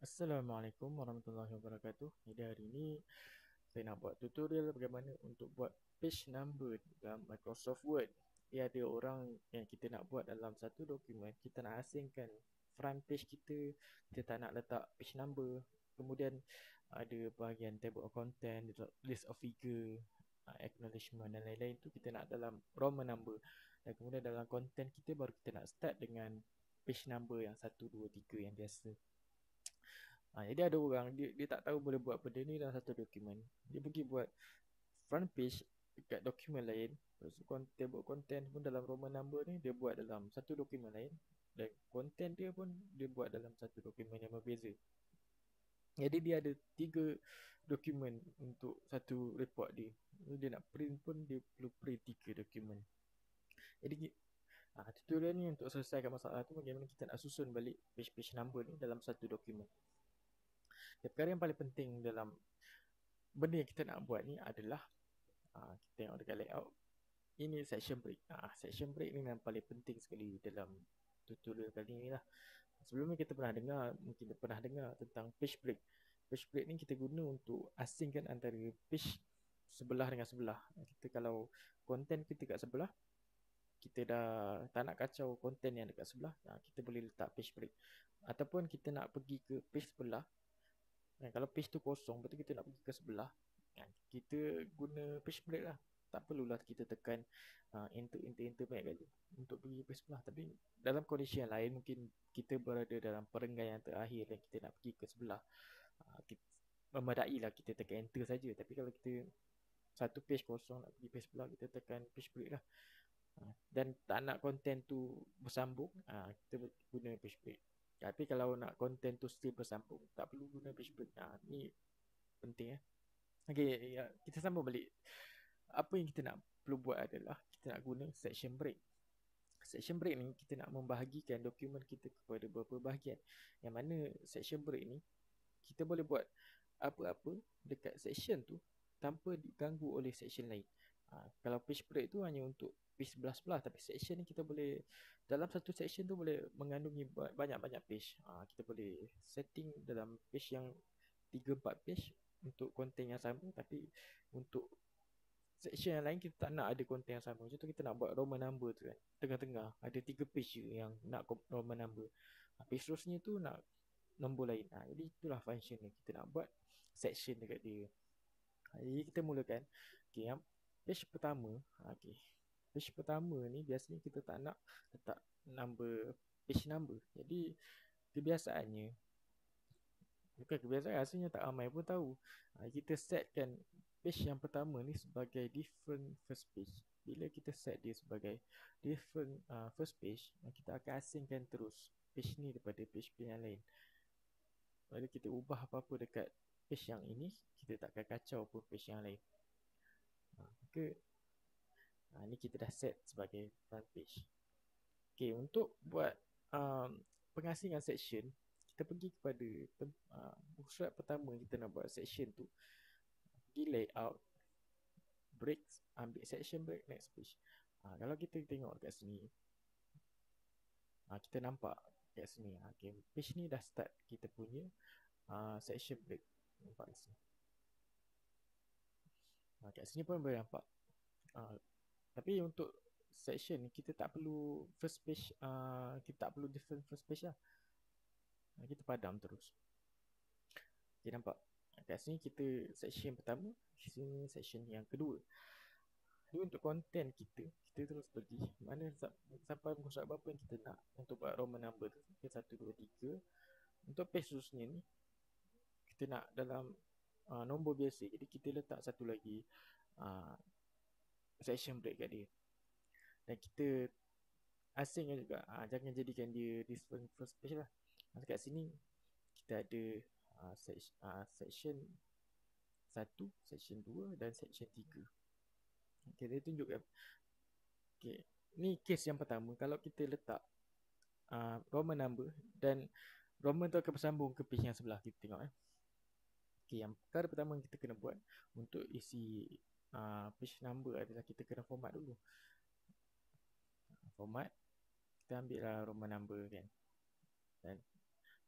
Assalamualaikum warahmatullahi wabarakatuh. Jadi hari ini saya nak buat tutorial bagaimana untuk buat page number dalam Microsoft Word. Dia ada orang yang kita nak buat dalam satu dokumen, kita nak asingkan front page kita, kita tak nak letak page number. Kemudian ada bahagian table of content, list of figure, acknowledgement dan lain-lain tu kita nak dalam Roman number. Dan kemudian dalam content kita baru kita nak start dengan page number yang 1, 2, 3 yang biasa. Jadi ada orang dia tak tahu boleh buat benda ni dalam satu dokumen. Dia pergi buat front page dekat dokumen lain. Lepas tu table content pun dalam Roman number ni dia buat dalam satu dokumen lain. Dan content dia pun dia buat dalam satu dokumen yang berbeza. Jadi dia ada 3 dokumen untuk satu report dia. Dia nak print pun dia perlu print 3 dokumen. Jadi tutorial ni untuk selesaikan masalah tu bagaimana kita nak susun balik page-page number ni dalam satu dokumen. Perkara yang paling penting dalam benda yang kita nak buat ni adalah kita tengok dekat layout. Ini section break. Section break ni yang paling penting sekali dalam tutorial kali ni lah. Sebelum ni kita mungkin pernah dengar tentang page break. Page break ni kita guna untuk asingkan antara page sebelah dengan sebelah. Kita kalau konten kita kat sebelah, kita dah tak nak kacau konten yang dekat sebelah, kita boleh letak page break. Ataupun kita nak pergi ke page sebelah, kalau page tu kosong, betul kita nak pergi ke sebelah, kita guna page break lah. Tak perlulah kita tekan enter banyak kali untuk pergi page sebelah. Tapi dalam kondisi yang lain, mungkin kita berada dalam perenggan yang terakhir dan kita nak pergi ke sebelah, memadailah kita tekan enter saja. Tapi kalau kita satu page kosong nak pergi page sebelah, kita tekan page break lah. Dan tak nak konten tu bersambung, kita guna page break. Tapi kalau nak konten tu still bersambung, tak perlu guna page break. Ni penting ya. Okay, kita sambung balik. Apa yang kita nak perlu buat adalah kita nak guna section break. Section break ni kita nak membahagikan dokumen kita kepada beberapa bahagian. Yang mana section break ni kita boleh buat apa-apa dekat section tu tanpa diganggu oleh section lain. Kalau page break tu hanya untuk page sebelah-sebelah, tapi section ni kita boleh, dalam satu section tu boleh mengandungi banyak-banyak page. Kita boleh setting dalam page yang 3-4 page untuk konten yang sama, tapi untuk section yang lain kita tak nak ada konten yang sama. Contoh kita nak buat Roman number tu kan, tengah-tengah ada 3 page je yang nak Roman number, page seterusnya tu nak nombor lain. Jadi itulah function ni, kita nak buat section dekat dia. Jadi kita mulakan. Yang page pertama, page pertama ni biasanya kita tak nak letak page number. Jadi kebiasaannya, bukan kebiasaan, rasanya tak ramai pun tahu, kita setkan page yang pertama ni sebagai different first page. Bila kita set dia sebagai different first page, kita akan asingkan terus page ni daripada page yang lain. Bila kita ubah apa-apa dekat page yang ini, kita tak akan kacau pun page yang lain. Ni kita dah set sebagai front page. Untuk buat pengasingan section, kita pergi kepada surat pertama kita nak buat section tu, di layout, breaks, ambil section break, next page. Kalau kita tengok kat sini, kita nampak kat sini, page ni dah start kita punya section break. Nampak kat sini. Kat sini pun boleh nampak. Tapi untuk section ni kita tak perlu first page, kita tak perlu different first page lah. Kita padam terus. Okay, nampak? Kat sini kita section pertama, sini section yang kedua. Jadi untuk konten kita terus pergi mana sampai muka surat berapa yang kita nak untuk buat Roman number tu. 1, 2, 3. Untuk page seterusnya ni kita nak dalam nombor biasa. Jadi kita letak satu lagi section break kat dia. Dan kita asingkan juga, jangan jadikan dia different first page lah. Kat sini kita ada section 1, section 2 dan section 3. Dia tunjukkan. Ni case yang pertama. Kalau kita letak Roman number dan Roman tu akan bersambung ke page yang sebelah, kita tengok yang perkara pertama yang kita kena buat untuk isi page number adalah kita kena format dulu. Kita ambil lah Roman number kan, dan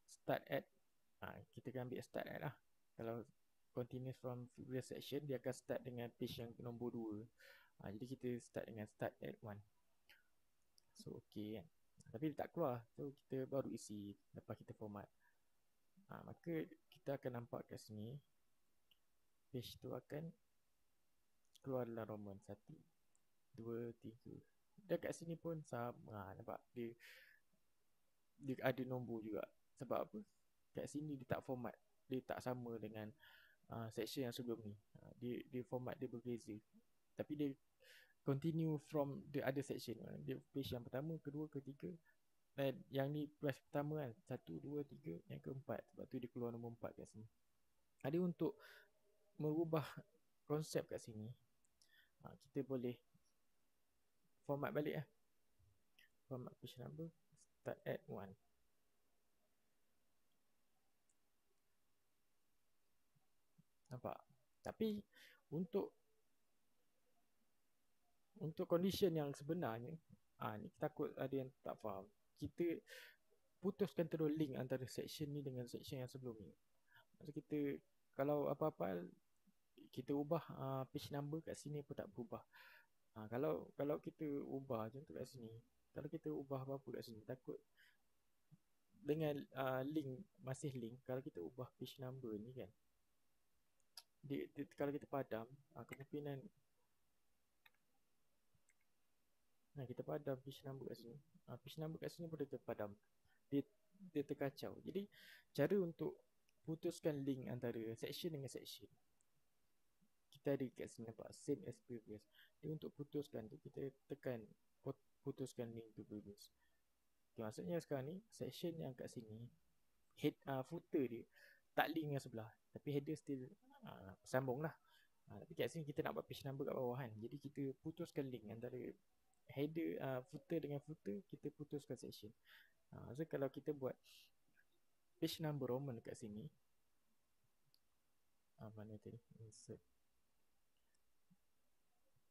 start at Kita akan ambil start lah. Kalau continuous from previous section, dia akan start dengan page yang nombor 2. Jadi kita start dengan start at 1. So okay kan. Tapi dia tak keluar. So kita baru isi lepas kita format. Maka kita akan nampak kat sini page tu akan keluar dalam Roman 1, 2, 3. Dan kat sini pun sama. Nampak dia ada nombor juga. Sebab apa? Kat sini dia tak format. Dia tak sama dengan section yang sebelum ni. Dia format dia berbeza. Tapi dia continue from the other section. Dia page yang pertama, kedua, ketiga. Dan yang ni page pertama kan, 1, 2, 3, yang keempat. Sebab tu dia keluar nombor 4 kat sini. Ada untuk merubah konsep kat sini, kita boleh format balik lah. Format page number, start at 1. Nampak? Tapi untuk condition yang sebenarnya, ni takut ada yang tak faham. Kita putuskan terus link antara section ni dengan section yang sebelum ni. Maksud kita, kalau apa-apa kita ubah page number kat sini pun tak berubah. Kalau kita ubah contoh kat sini, kalau kita ubah apa-apa kat sini, takut dengan link, masih link, kalau kita ubah page number ni kan, kalau kita padam, kemungkinan kita padam page number kat sini. Page number kat sini boleh terpadam. Dia terkacau. Jadi cara untuk putuskan link antara section dengan section, kita ada kat sini nampak same as previous. Dia untuk putuskan tu, kita tekan putuskan link to previous. Okay, maksudnya sekarang ni section yang kat sini footer dia tak link dengan sebelah, tapi header still sambung lah. Tapi kat sini kita nak buat page number kat bawah kan. Jadi kita putuskan link antara header, footer dengan footer, kita putuskan section. So kalau kita buat page number Roman kat sini, mana tadi? Insert.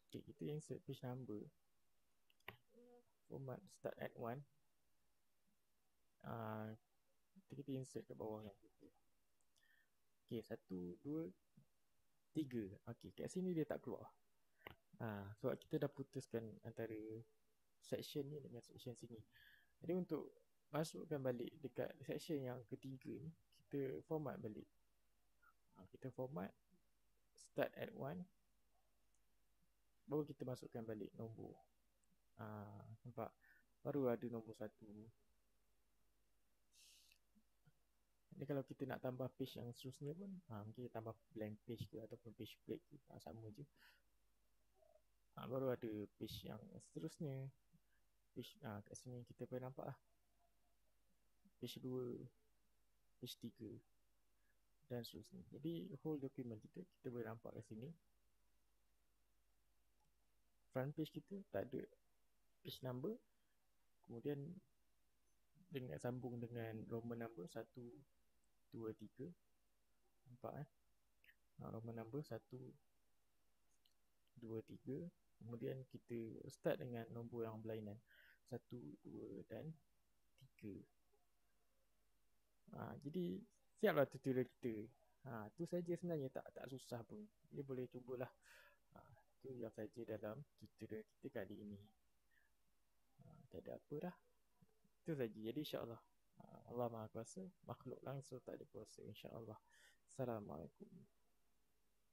Okay, kita insert page number, format start at 1. Kita insert kat bawah kan. Okay, 1, 2, 3. Okay, kat sini dia tak keluar. Sebab kita dah putuskan antara section ni dengan section sini. Jadi untuk masukkan balik dekat section yang ketiga ni, kita format balik. Kita format start at 1, baru kita masukkan balik nombor. Nampak? Baru ada nombor 1. Jadi kalau kita nak tambah page yang seterusnya pun, mungkin kita tambah blank page ke ataupun page break ke, sama je. Baru ada page yang seterusnya. Page, kat sini kita boleh nampak lah. Page 2, page 3 dan seterusnya. Jadi whole document kita boleh nampak kat sini. Front page kita tak ada page number. Kemudian dengan sambung dengan Roman number 1, 2, 3. Nampak Roman number 1, 2, 3. Kemudian kita start dengan nombor yang berlainan 1, 2 dan 3. Jadi siaplah tutorial kita. Tu saja sebenarnya, tak susah pun. Dia boleh cubalah. Itu yang saja dalam tutorial kita kali ini. Tak ada apa dah. Itu saja. Jadi insya-Allah Allah Maha Kuasa, makhluk langsung tak ada kuasa, insya-Allah. Assalamualaikum.